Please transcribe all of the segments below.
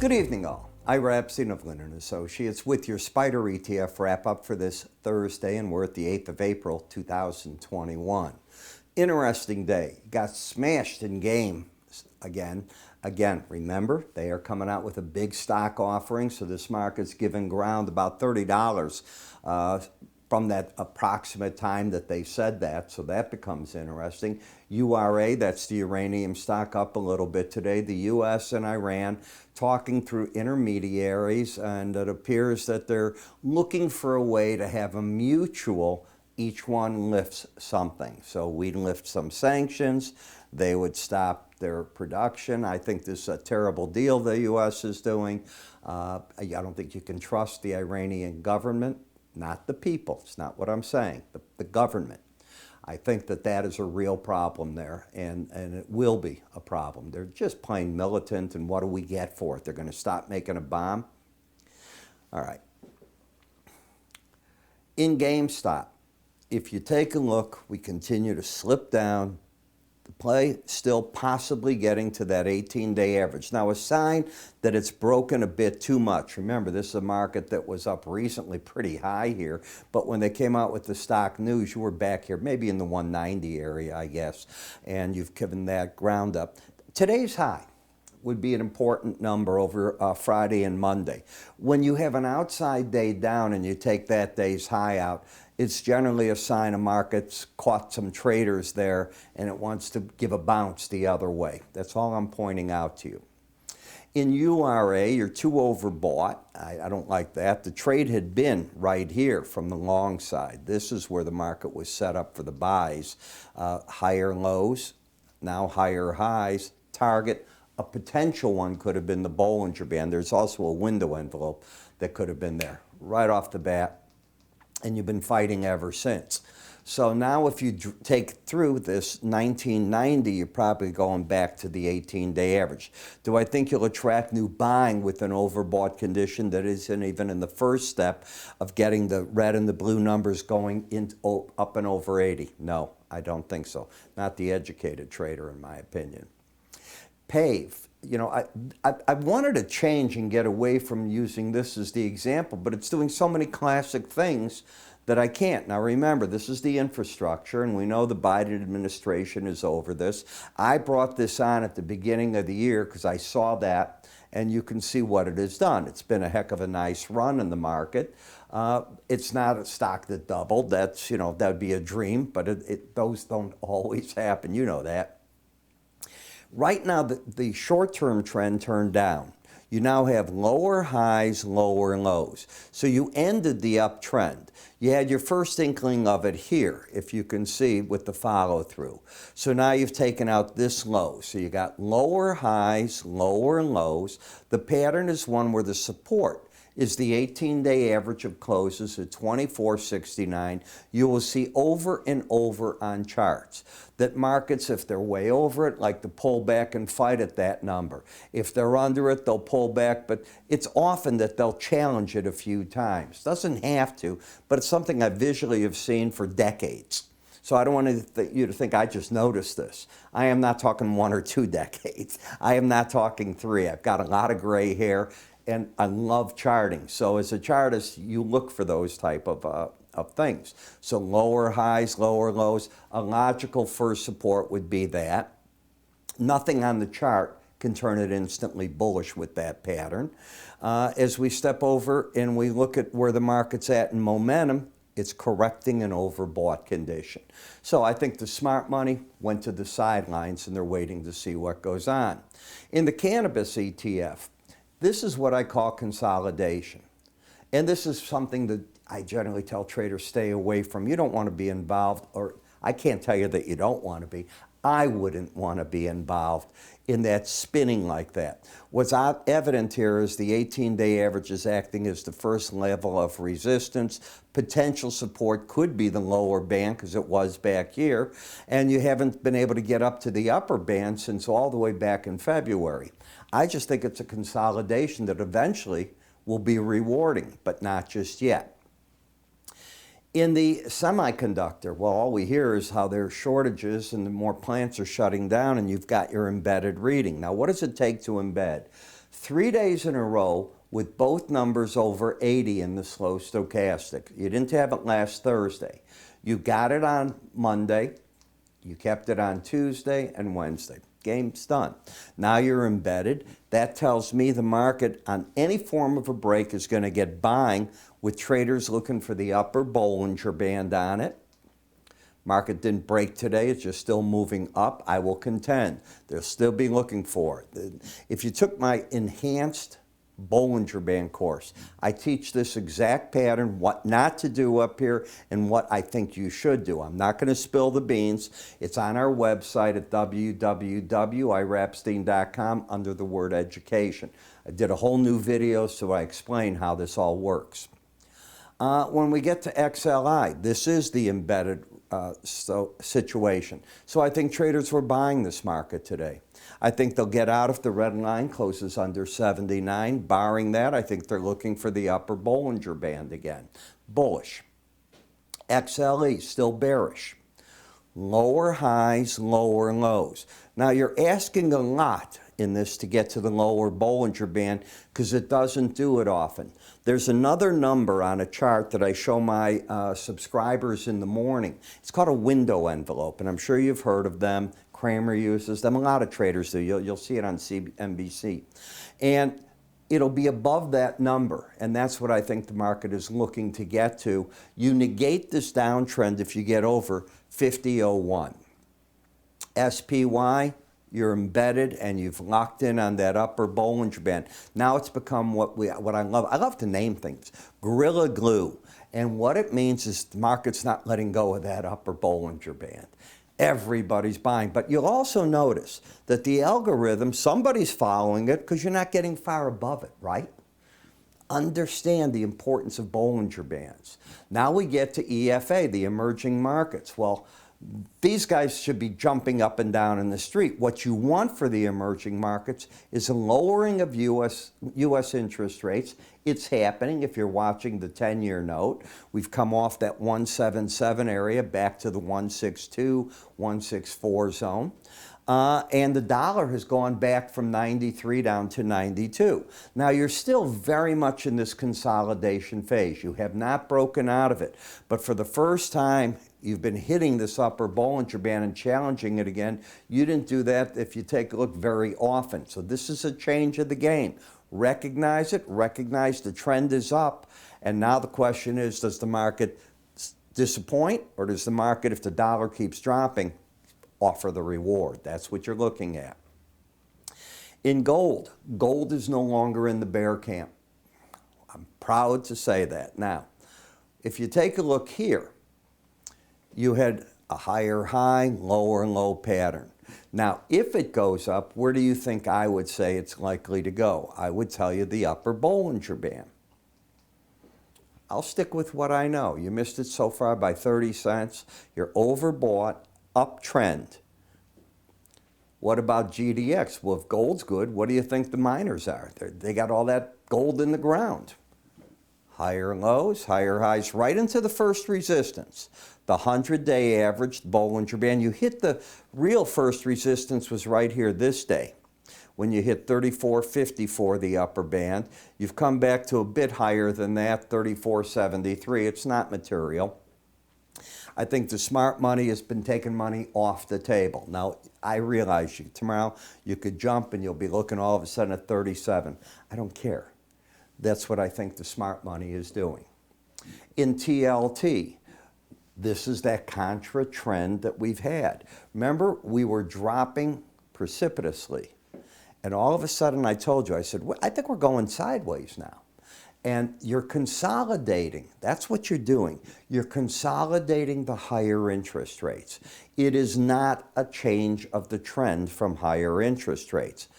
Good evening, all. Ira Epstein of Linn & Associates with your SPDR ETF wrap-up for this Thursday, and we're at the 8th of April, 2021. Interesting day. Got smashed in game again. Remember, they are coming out with a big stock offering, so this market's given ground about $30 from that approximate time that they said that, so that becomes interesting. URA, that's the uranium stock, up a little bit today. The U.S. and Iran talking through intermediaries, and it appears that they're looking for a way to have a mutual, each one lifts something. So we'd lift some sanctions, they would stop their production. I think this is a terrible deal the U.S. is doing. I don't think you can trust the Iranian government. Not the people, it's not what I'm saying, the government. I think that that is a real problem there, and it will be a problem. They're just plain militant, and what do we get for it? They're going to stop making a bomb? All right. In GameStop, if you take a look, we continue to slip down. The play still possibly getting to that 18-day average. Now, a sign that it's broken a bit too much. Remember, this is a market that was up recently pretty high here, but when they came out with the stock news, you were back here, maybe in the 190 area, I guess, and you've given that ground up. Today's high would be an important number over Friday and Monday. When you have an outside day down and you take that day's high out, it's generally a sign a market's caught some traders there and it wants to give a bounce the other way. That's all I'm pointing out to you. In URA, you're too overbought. I don't like that. The trade had been right here from the long side. This is where the market was set up for the buys. Higher lows, now higher highs. Target, a potential one could have been the Bollinger Band. There's also a window envelope that could have been there right off the bat. And you've been fighting ever since. So now if you take through this 1990, you're probably going back to the 18-day average. Do I think you'll attract new buying with an overbought condition that isn't even in the first step of getting the red and the blue numbers going up and over 80? No, I don't think so. Not the educated trader, in my opinion. PAVE. You know, I wanted to change and get away from using this as the example, but it's doing so many classic things that I can't. Now remember, this is the infrastructure, and we know the Biden administration is over this. I brought this on at the beginning of the year because I saw that, and you can see what it has done. It's been a heck of a nice run in the market. It's not a stock that doubled. That's, you know, that would be a dream, but those don't always happen. You know that. Right now, the short-term trend turned down. You now have lower highs, lower lows. So you ended the uptrend. You had your first inkling of it here, if you can see, with the follow-through. So now you've taken out this low. So you got lower highs, lower lows. The pattern is one where the support is the 18-day average of closes at 24.69. You will see over and over on charts that markets, if they're way over it, like to pull back and fight at that number. If they're under it, they'll pull back, but it's often that they'll challenge it a few times. Doesn't have to, but it's something I visually have seen for decades. So I don't want you to think I just noticed this. I am not talking 1 or 2 decades. I am not talking 3. I've got a lot of gray hair, and I love charting. So as a chartist, you look for those type of things. So lower highs, lower lows. A logical first support would be that. Nothing on the chart can turn it instantly bullish with that pattern. As we step over and we look at where the market's at in momentum, it's correcting an overbought condition. So I think the smart money went to the sidelines and they're waiting to see what goes on. In the cannabis ETF, this is what I call consolidation. And this is something that I generally tell traders stay away from. You don't want to be involved, or I can't tell you that you don't want to be. I wouldn't want to be involved in that spinning like that. What's evident here is the 18-day average is acting as the first level of resistance. Potential support could be the lower band because it was back here, and you haven't been able to get up to the upper band since all the way back in February. I just think it's a consolidation that eventually will be rewarding, but not just yet. In the semiconductor, well, all we hear is how there are shortages and the more plants are shutting down and you've got your embedded reading. Now, what does it take to embed? 3 days in a row with both numbers over 80 in the slow stochastic. You didn't have it last Thursday. You got it on Monday. You kept it on Tuesday and Wednesday. Game's done. Now you're embedded. That tells me the market on any form of a break is going to get buying, with traders looking for the upper Bollinger Band on it. Market didn't break today. It's just still moving up. I will contend they'll still be looking for it. If you took my enhanced Bollinger Band course, I teach this exact pattern, what not to do up here and what I think you should do. I'm not going to spill the beans. It's on our website at www.iraepstein.com under the word education. I did a whole new video so I explain how this all works. When we get to XLI, this is the embedded situation. So I think traders were buying this market today. I think they'll get out if the red line closes under 79. Barring that, I think they're looking for the upper Bollinger Band again. Bullish. XLE, still bearish. Lower highs, lower lows. Now you're asking a lot in this to get to the lower Bollinger Band because it doesn't do it often. There's another number on a chart that I show my subscribers in the morning. It's called a window envelope, and I'm sure you've heard of them. Kramer uses them. A lot of traders do. You'll see it on CNBC. And it'll be above that number, and that's what I think the market is looking to get to. You negate this downtrend if you get over 50.01. SPY, you're embedded and you've locked in on that upper Bollinger Band. Now it's become what I love. I love to name things. Gorilla glue. And what it means is the market's not letting go of that upper Bollinger Band. Everybody's buying. But you'll also notice that the algorithm, somebody's following it because you're not getting far above it, right? Understand the importance of Bollinger Bands. Now we get to EFA, the emerging markets. Well, these guys should be jumping up and down in the street. What you want for the emerging markets is a lowering of U.S. interest rates. It's happening if you're watching the 10-year note. We've come off that 177 area back to the 162, 164 zone. And the dollar has gone back from 93 down to 92. Now, you're still very much in this consolidation phase. You have not broken out of it. But for the first time, you've been hitting this upper Bollinger Band and challenging it again. You didn't do that, if you take a look, very often. So this is a change of the game. Recognize it. Recognize the trend is up. And now the question is, does the market disappoint? Or does the market, if the dollar keeps dropping, offer the reward? That's what you're looking at. In gold, gold is no longer in the bear camp. I'm proud to say that. Now, if you take a look here, you had a higher high, lower low pattern. Now, if it goes up, where do you think I would say it's likely to go? I would tell you the upper Bollinger Band. I'll stick with what I know. You missed it so far by 30 cents. You're overbought. Uptrend. What about GDX? Well, if gold's good, what do you think the miners are? They got all that gold in the ground. Higher lows, higher highs, right into the first resistance. The 100-day average, Bollinger Band. You hit the real first resistance was right here this day, when you hit 34.54, the upper band. You've come back to a bit higher than that, 34.73. It's not material. I think the smart money has been taking money off the table. Now, I realize tomorrow you could jump and you'll be looking all of a sudden at 37. I don't care. That's what I think the smart money is doing. In TLT, this is that contra trend that we've had. Remember, we were dropping precipitously. And all of a sudden I told you, I said, well, I think we're going sideways now. And you're consolidating. That's what you're doing. You're consolidating the higher interest rates. It is not a change of the trend from higher interest rates.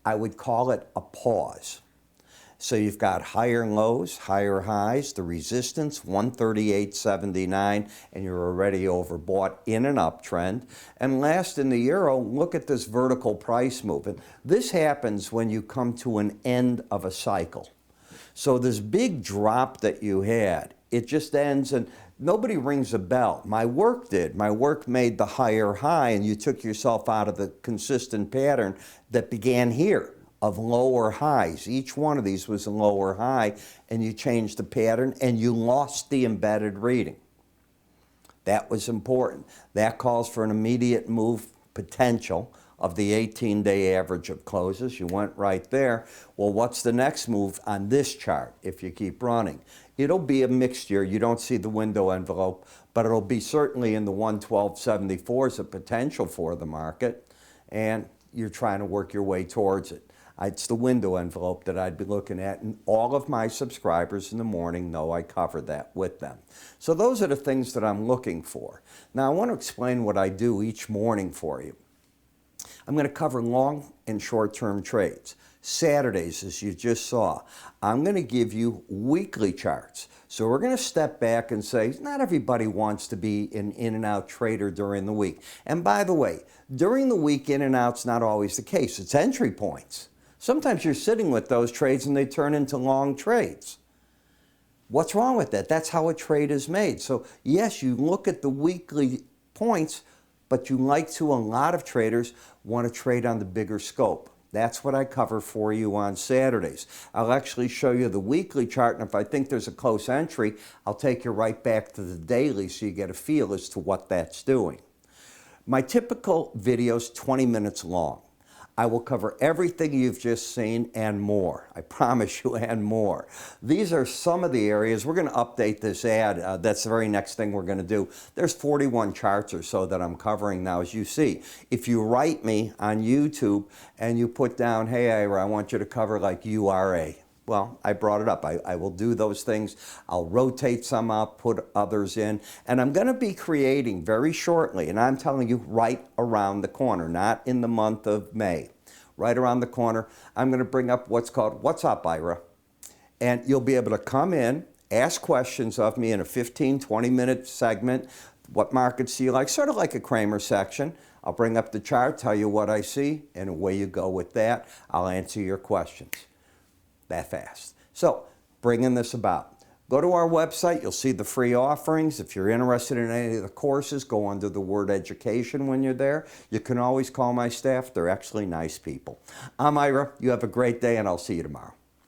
I would call it a pause. So you've got higher lows, higher highs, the resistance, 138.79, and you're already overbought in an uptrend. And last, in the euro, look at this vertical price movement. This happens when you come to an end of a cycle. So this big drop that you had, it just ends and nobody rings a bell. My work did. My work made the higher high and you took yourself out of the consistent pattern that began here. of lower highs. Each one of these was a lower high, and you changed the pattern, and you lost the embedded reading. That was important. That calls for an immediate move potential of the 18-day average of closes. You went right there. Well, what's the next move on this chart if you keep running? It'll be a mixture. You don't see the window envelope, but it'll be certainly in the 112.74 as a potential for the market, and you're trying to work your way towards it. It's the window envelope that I'd be looking at, and all of my subscribers in the morning know I cover that with them. So those are the things that I'm looking for. Now I want to explain what I do each morning for you. I'm going to cover long and short-term trades. Saturdays, as you just saw, I'm going to give you weekly charts. So we're going to step back and say, not everybody wants to be an in-and-out trader during the week. And by the way, during the week, in-and-out's not always the case. It's entry points. Sometimes you're sitting with those trades and they turn into long trades. What's wrong with that? That's how a trade is made. So yes, you look at the weekly points, but you like to, a lot of traders want to trade on the bigger scope. That's what I cover for you on Saturdays. I'll actually show you the weekly chart, and if I think there's a close entry, I'll take you right back to the daily so you get a feel as to what that's doing. My typical video is 20 minutes long. I will cover everything you've just seen and more. I promise you, and more. These are some of the areas. We're going to update this ad. That's the very next thing we're going to do. There's 41 charts or so that I'm covering now, as you see. If you write me on YouTube and you put down, hey, Ira, I want you to cover like URA. Well, I brought it up. I will do those things. I'll rotate some out, put others in, and I'm going to be creating very shortly, and I'm telling you right around the corner, not in the month of May. Right around the corner, I'm going to bring up what's called What's Up, Ira? And you'll be able to come in, ask questions of me in a 15, 20-minute segment. What markets do you like? Sort of like a Kramer section. I'll bring up the chart, tell you what I see, and away you go with that. I'll answer your questions. That fast. So, bringing this about. Go to our website, you'll see the free offerings. If you're interested in any of the courses, go under the word education when you're there. You can always call my staff, they're actually nice people. I'm Ira, you have a great day, and I'll see you tomorrow.